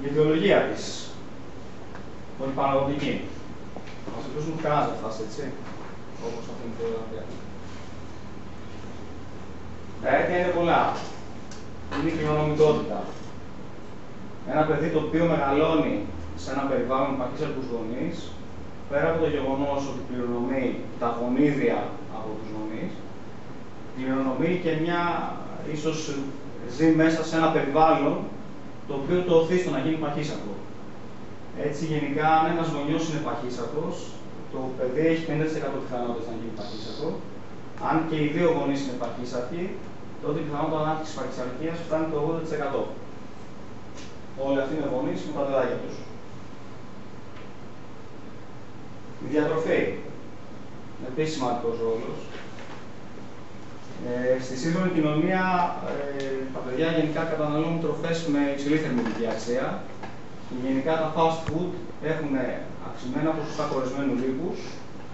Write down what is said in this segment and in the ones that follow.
Η αιτιολογία της, πολύ παραγωγική. Θα μας εκπλήσουν κανένας δεν φτάσει, έτσι, όπως αυτή είναι η φωτογραφία. Τα αίτια είναι πολλά. Είναι η κληρονομικότητα. Ένα παιδί το οποίο μεγαλώνει σε ένα περιβάλλον με παχύσαρκους γονείς, πέρα από το γεγονός ότι κληρονομεί τα γονίδια από τους γονείς, κληρονομεί και ίσως ζει μέσα σε ένα περιβάλλον το οποίο το οθεί στο να γίνει παχύσαρκο. Έτσι, γενικά, αν ένας γονιός είναι παχύσαρκος, το παιδί έχει 50% πιθανότητες να γίνει παχύσαρκο. Αν και οι δύο γονείς είναι παχύσαρκοι, τότε η πιθανότητα ανάπτυξης παχυσαρκίας φτάνει το 80%. Όλοι αυτοί είναι γονείς με τα παιδάκια τους. Η διατροφή είναι επίσης σημαντικός ρόλος. Στη σύγχρονη κοινωνία, τα παιδιά γενικά καταναλώνουν τροφές με υψηλή θερμιδική αξία. Και γενικά τα fast food έχουν αυξημένα ποσοστά κορεσμένου λίπους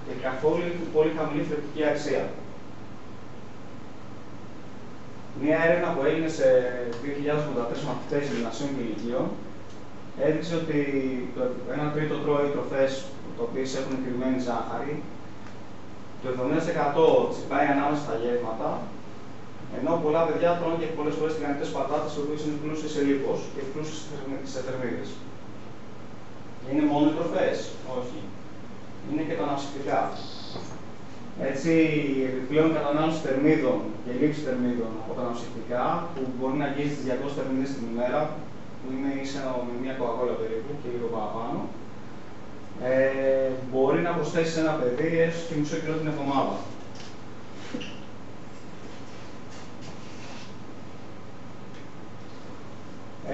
και καθόλου πολύ χαμηλή θρεπτική αξία. Μία έρευνα που έγινε σε 2.083 μαθητές γυμνασίων και ηλικίων έδειξε ότι το 1/3 τρώει τροφές οι οποίες έχουν κρυμμένη ζάχαρη, το 70% τσιπάει ανάμεσα στα γεύματα, ενώ πολλά παιδιά τρώνε και πολλές φορές τηγανιτές πατάτες, οι οποίες είναι πλούσιες σε λίπος και πλούσιες σε θερμίδες. Είναι μόνο οι τροφές? Όχι. Είναι και τα αναψυκτικά. Έτσι, η επιπλέον κατανάλωση θερμίδων και λήψη θερμίδων από τα αναψυκτικά, που μπορεί να αγγίζει τις 200 θερμίδες την ημέρα, που είναι ίσα με μια κοκακόλα περίπου και λίγο παραπάνω, μπορεί να προσθέσει σε ένα παιδί έστω και μισό κιλό την εβδομάδα.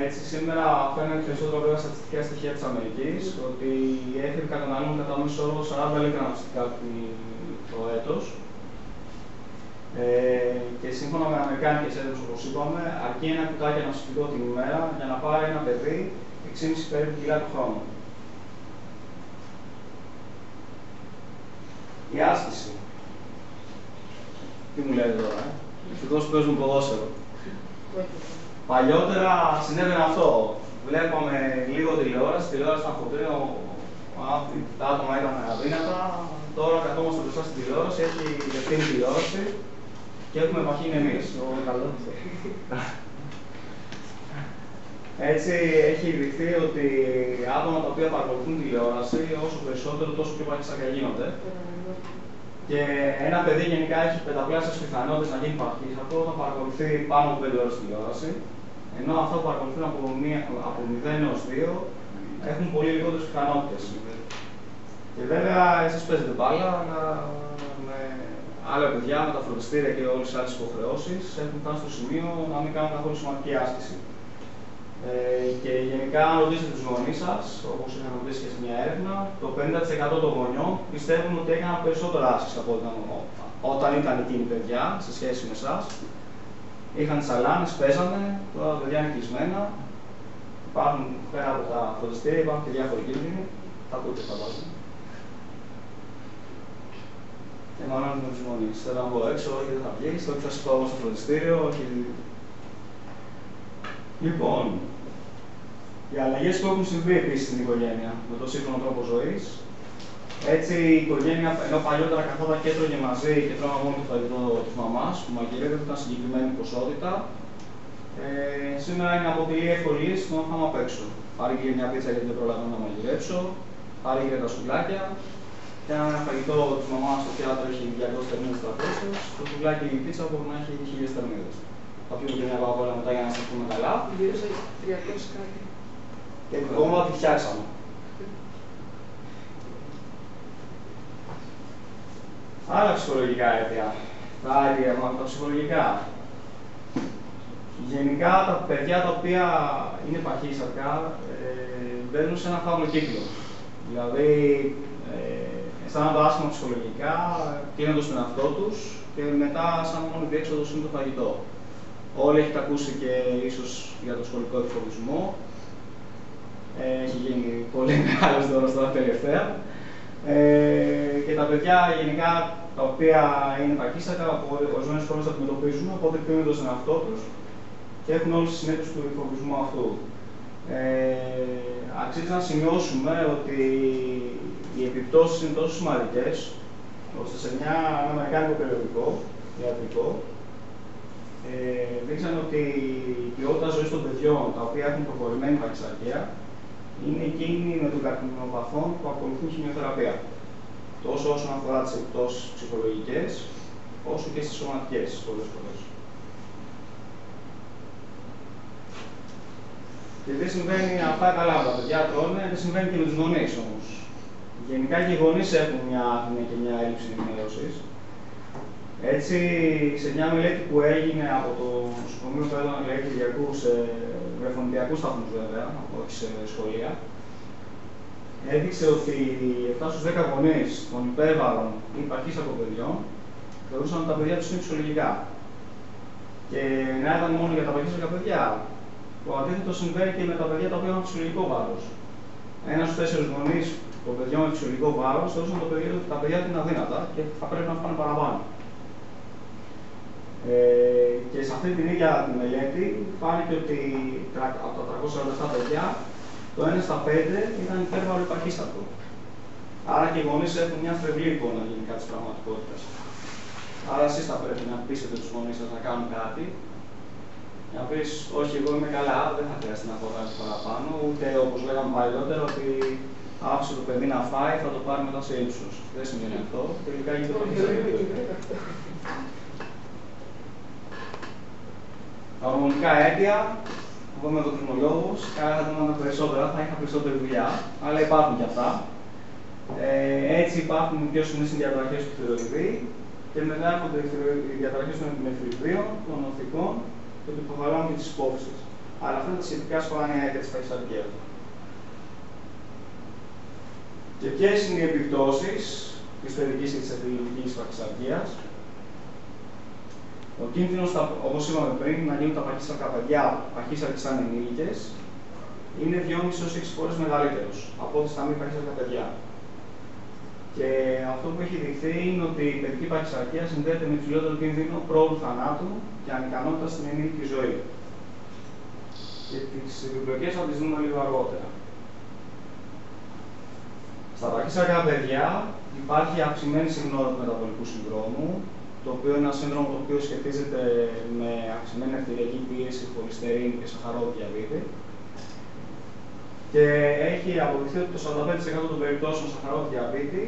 Έτσι, σήμερα φαίνεται περισσότερο βέβαια στατιστικά στοιχεία της Αμερικής ότι οι έφηβοι καταναλώνουν κατά μέσο όρο 40 λίτρα αναψυκτικά το έτος. Και σύμφωνα με αμερικάνικες έρευνες, όπως είπαμε, αρκεί ένα κουτάκι αναψυκτικό την ημέρα για να πάρει ένα παιδί 6,5 περίπου κιλά το χρόνο. Η άσκηση. Τι μου λέτε τώρα, ευτυχώς παίζουν ποδόσφαιρο. Παλιότερα συνέβαινε αυτό. Βλέπαμε λίγο τηλεόραση ήταν χοντρό, τα άτομα ήταν αδύνατα. Τώρα καθόμαστε μπροστά στην τηλεόραση, έχει ευθύνη τηλεόραση και έχουμε παχύνει εμείς. Έτσι, έχει δειχθεί ότι άτομα τα οποία παρακολουθούν τηλεόραση, όσο περισσότερο, τόσο πιο παχύσαρκα γίνονται. Και ένα παιδί γενικά έχει πενταπλάσιες πιθανότητες να γίνει παχύσαρκο όταν παρακολουθεί πάνω από 5 ώρες τηλεόραση, ενώ αυτά που παρακολουθούν από 0 έως 2 έχουν πολύ λιγότερες πιθανότητες. Και βέβαια, εσείς παίζετε μπάλα, αλλά με άλλα παιδιά, με τα φροντιστήρια και όλες τις άλλες υποχρεώσεις, έχουν φτάσει στο σημείο να μην κάνουν καθόλου σημαντική άσκηση. Και γενικά, αν ρωτήσετε τους γονείς σας, όπως είχαμε ρωτήσει και σε μια έρευνα, το 50% των γονιών πιστεύουν ότι έκαναν περισσότερα άσκηση από όταν ήταν εκείνοι παιδιά, σε σχέση με εσάς. Είχαν τις σαλάνες, παίζανε, τώρα τα παιδιά είναι κλεισμένα. Υπάρχουν πέρα από τα φροντιστήρια, υπάρχουν και διάφοροι κίνδυνοι. Τα ακούτε φαντάζομαι. Και μάλλον με τους γονείς. Θέλω να μπω έξω, όχι δεν θα βγεις, όχι θα σου πάω στο φροντιστήριο, όχι. Λοιπόν, οι αλλαγές που έχουν συμβεί επίσης στην οικογένεια με τον σύγχρονο τρόπο ζωής. Έτσι, η οικογένεια, ενώ παλιότερα καθόταν και έτρωγε μαζί και τρώγαμε μόνο το φαγητό της μαμάς, που μαγειρεύονταν συγκεκριμένη ποσότητα, σήμερα είναι αποτελεί ευκολίες στο να φάμε απ' έξω. Πάρει και μια πίτσα γιατί δεν προλαβαίνω να μαγειρέψω, πάρει και τα σουβλάκια. Και ένα φαγητό της μαμάς στο πιάτο έχει 200 θερμίδες, 300, το σουβλάκι η πίτσα μπορεί να έχει 1000 θερμίδες. Θα πιούμε και μια κοκακόλα μετά για να σταθούμε καλά. Γύρω σε 300 κάτι. Και την κόμμα τη φτιάξαμε. Άλλα ψυχολογικά αίτια. Τα αίτια τα ψυχολογικά. Γενικά τα παιδιά τα οποία είναι παχύσαρκα μπαίνουν σε ένα φαύλο κύκλο. Δηλαδή, αισθάνονται άσχημα ψυχολογικά, κλείνοντας τον εαυτό τους και μετά, σαν μόνη διέξοδος είναι το φαγητό. Όλοι έχετε ακούσει και ίσως για το σχολικό εκφοβισμό. Έχει γίνει πολύ μεγάλος δώρος τώρα τελευταία. Και τα παιδιά γενικά τα οποία είναι παχύσαρκα από ορισμένες φορές τα αντιμετωπίζουν, οπότε κλείνονται στον εαυτό τους και έχουν όλες τις συνέπειες του εκφοβισμού αυτού. αξίζει να σημειώσουμε ότι οι επιπτώσεις είναι τόσο σημαντικές, ώστε σε ένα αμερικάνικο περιοδικό, ιατρικό, δείξαν ότι η ποιότητα ζωής των παιδιών τα οποία έχουν προχωρημένη παχυσαρκία είναι εκείνη με των καρκινοπαθών που ακολουθούν χημειοθεραπεία. Τόσο όσον αφορά τις επιπτώσεις ψυχολογικές, όσο και στις σωματικές πολλές φορές. Και δεν συμβαίνει αυτά καλά με τα παιδιά τρώνε, δεν συμβαίνει και με τους γονείς όμως. Γενικά και οι γονείς έχουν μια άγνοια και μια έλλειψη ενημέρωσης. Έτσι, σε μια μελέτη που έγινε από το Νοσοκομείο Παύλου Αγγελικού σε βρεφονιπιακούς σταθμούς βέβαια, όχι σε σχολεία, έδειξε ότι 7 στους 10 γονείς των υπέρβαρων ή παχύσαρκων παιδιών θεωρούσαν ότι τα παιδιά τους είναι φυσιολογικά. Και να ήταν μόνο για τα παχύσαρκα παιδιά. Το αντίθετο συμβαίνει και με τα παιδιά τα οποία έχουν φυσιολογικό βάρος. 1 στους 4 γονείς των παιδιών με φυσιολογικό βάρος θεωρούσαν ότι τα παιδιά του είναι αδύνατα και θα πρέπει να φάνε παραπάνω. Και σε αυτή την ίδια μελέτη φάνηκε ότι από τα 347 παιδιά, το 1 στα 5 ήταν υπέρβαρο ή παχύσαρκο. Άρα και οι γονείς έχουν μια στρεβλή εικόνα γενικά της πραγματικότητας. Άρα εσείς θα πρέπει να πείσετε τους γονείς σας να κάνουν κάτι. Να πεις, όχι, εγώ είμαι καλά, δεν θα χρειαστεί να φοβάσεις παραπάνω, ούτε όπως λέγαμε παλιότερα ότι άφησε το παιδί να φάει, θα το πάρει μετά σε ύψος. Δεν σημαίνει αυτό. Τελικά γίνεται παχύσαρκο. Τα ορμονικά αίτια, εγώ είμαι ενδοκρινολόγος, καλά θα ήταν περισσότερα, θα είχα περισσότερη δουλειά, αλλά υπάρχουν και αυτά. Έτσι υπάρχουν πιο συνήθεις διαταραχές του θηροειδή και μετά έρχονται οι διαταραχές των επιμεφριδίων, των οθικών, των υποφαλών και της υπόφυσης. Αλλά αυτά είναι τα σχετικά σπάνια αίτια της παχυσαρκίας. Και ποιες είναι οι επιπτώσεις της παιδικής και της εφηβικής παχυσαρκίας? Ο κίνδυνος, όπως είπαμε πριν, να γίνουν τα παχύσαρκα παιδιά παχύσαρκοι σαν ενήλικες είναι 2,5 έως 6 φορές μεγαλύτερος από ό,τι στα μη παχύσαρκα παιδιά. Και αυτό που έχει δειχθεί είναι ότι η παιδική παχυσαρκία συνδέεται με υψηλότερο κίνδυνο πρόωρου θανάτου και ανικανότητα στην ενήλικη ζωή. Και τις επιπλοκές θα τις δούμε λίγο αργότερα. Στα παχύσαρκα παιδιά υπάρχει αυξημένη συχνότητα του μεταβολικού συνδρόμου, το οποίο είναι ένα σύνδρομο το οποίο σχετίζεται με αυξημένη αρτηριακή πίεση, χολυστερίνη και σαχαρόδι διαβήτη. Και έχει αποδειχθεί ότι το 45% των περιπτώσεων σαχαρόδι διαβήτη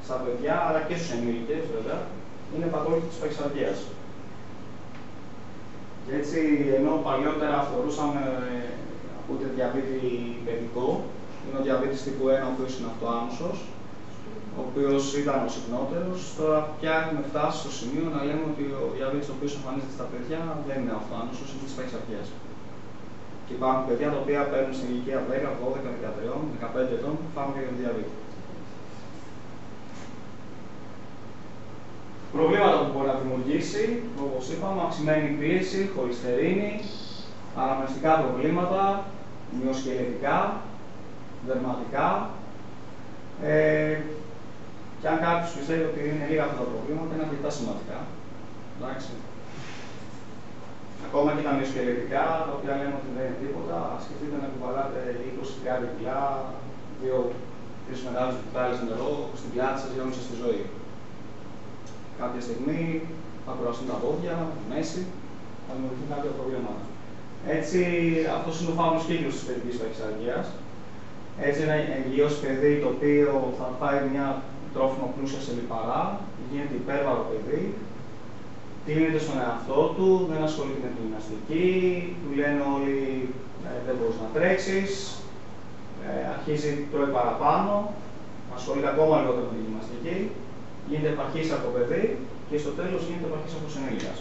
στα παιδιά, αλλά και στους ενήλικες βέβαια, είναι παθολογική της παχυσαρκίας. Και έτσι, ενώ παλιότερα θεωρούσαμε ούτε διαβήτη παιδικό, είναι ο διαβήτης τύπου 1, ο οποίος είναι αυτοάνωσος, ο οποίος ήταν ο συχνότερος. Τώρα πια έχουμε φτάσει στο σημείο να λέμε ότι ο διαβήτης ο οποίος εμφανίζεται στα παιδιά δεν είναι αυτοάνωσος, είναι της παχυσαρκίας. Και υπάρχουν παιδιά τα οποία παίρνουν στην ηλικία 10, 12, 13, 15 ετών φάρμακα για τον διαβήτη. Προβλήματα που μπορεί να δημιουργήσει, όπως είπαμε, αυξημένη πίεση, χολυστερίνη, αναπνευστικά προβλήματα, μυοσκελετικά, δερματικά. Και αν κάποιος πιστεύει ότι είναι λίγα αυτά τα προβλήματα, είναι αρκετά σημαντικά. Εντάξει. Ακόμα και τα μυοσκελετικά, τα οποία λέμε ότι δεν είναι τίποτα, σκεφτείτε να κουβαλάτε 20-30 κιλά, 2-3 μεγάλες μπουκάλες νερό στην πλάτη σας για όλη σας τη ζωή. Κάποια στιγμή θα κουραστούν τα πόδια, η μέση, θα δημιουργηθούν κάποια προβλήματα. Έτσι, αυτός είναι ο φαύλος κύκλος της παιδικής παχυσαρκίας. Έτσι, ένα εγγυός παιδί το οποίο θα φάει μια τρόφιμο πλούσια σε λιπαρά, γίνεται υπέρβαρο παιδί, κλείνεται στον εαυτό του, δεν ασχολείται με τη γυμναστική, του λένε όλοι δεν μπορείς να τρέξεις, αρχίζει τρώει παραπάνω, ασχολείται ακόμα λιγότερο με τη γυμναστική, γίνεται παχύσαρκο παιδί και στο τέλος γίνεται παχύσαρκος ενήλικας.